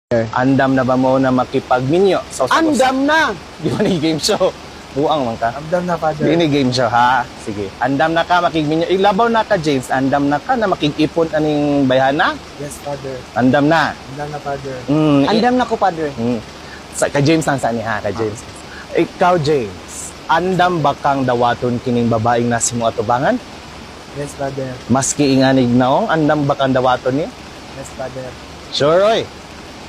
Andam na ba mo na makipagminyo? So, Andam na. Di ba ni game show? Buang man ka. Andam na, Father. Di ni game show, ha? Sige. Andam na ka makigminyo. Ilabaw na ka, James. Andam na ka na makikipon aning bayhana? Yes, Father. Andam na. Andam na, Father. Andam na ko, Father. Ka James lang sa niya, ka James. Ikaw, James. Andam ba kang dawaton kining babaeng nasi mo atubangan? Yes, Father. Maski inganig naong, andam ba kang dawaton niya? Yes, Father. Sure, oy.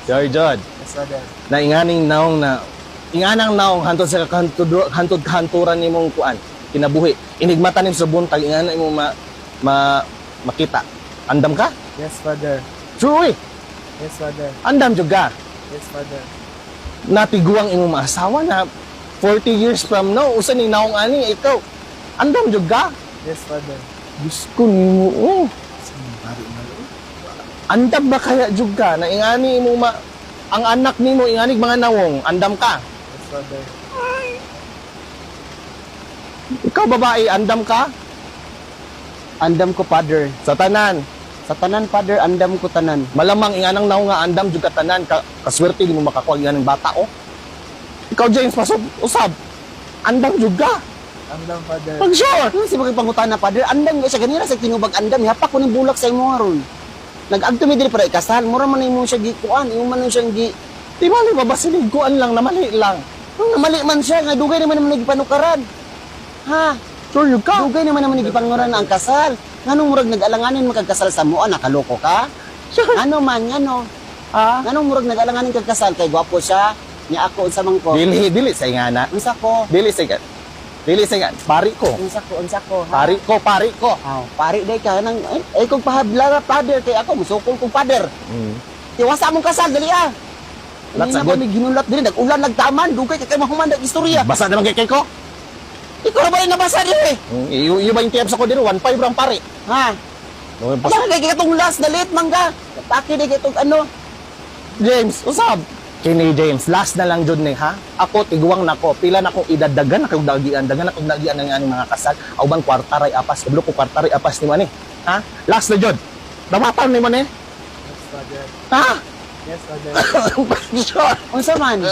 Sure, Jod. Yes, Father. Na inganing naong na inganang naong hantod sa hantod kanturan nimong kuan kinabuhi inigmata nim sa buntag ingana imo makita andam ka Yes, Father. sure Yes, Father. andam jud ka Yes, Father. natiguang imong maasawa na 40 years from now usa ning naong ani ikaw andam jud ka Yes, Father. gusto nimo andam ba kaya jud ka na ingani imo ang anak nimo inganig mga nawong andam ka Yes, Father. ikaw babae andam ka Andam ko, Father. sa tanan. Sa tanan, Father, andam ko tanan. Malamang inganang naw nga andam jud katanan kaswerte di mo makakuha inganang bata oh. Ikaw James pasod usab. Andam jud ka. Andam, Father. Pag sure. Ano si pangutana, Father? Andam ko siya ganira sa tinubag andam. Hapak ko ng bulak sa imo aron. Nag-agto mi diri para ikasal. Mura man imo siya gikuan, imo man siya gi. Di mali babasiliguan lang namali lang. Nung namali man siya, nga dugay naman naman nagipanukaran. Ha? Sure jud ka. Dugay naman naman nagipanguran ang kasal. Nganong murag nag-alanganin magkagkasal sa mua, nakaloko ka? Sure. Ano man, ano? Ah, Nganong murag nag-alanganin kagkasal kay gwapo siya? Niya ako unsa man ko. dili sa ingana. Unsa ko? Dili sa ingana. Dili sa ingana. Pari ko. Unsa ko? Ha? Pari ko. Aw, pari day ka nang ay kung pahabla Father kay ako musukol kong Father. Tiwasa mong kasal dali ah. Let's Hindi na agad. ba may ginulat diri nag-ulan nagtaman dugay kay mahuman dag istorya. Basa naman kay ko. Ikaw na ba yung nabasa diri? Iyo ba yung tips ako dito 1.5 rang pari. Ha? Asa kay katong last na late mangga. Paki di katong ano. James, usab. Kini James, last na lang jud ni ha. Ako tiguang nako, pila na kong idadagan na kong dagian, dagan na kong dagian ng mga kasal. Aw bang kwartaray apas, kablo ko kwartaray apas ni man eh. Ha? Last na jud. Dawatan ni man eh. Yes, Father. Ha? Yes, Father. Sure. Unsa man?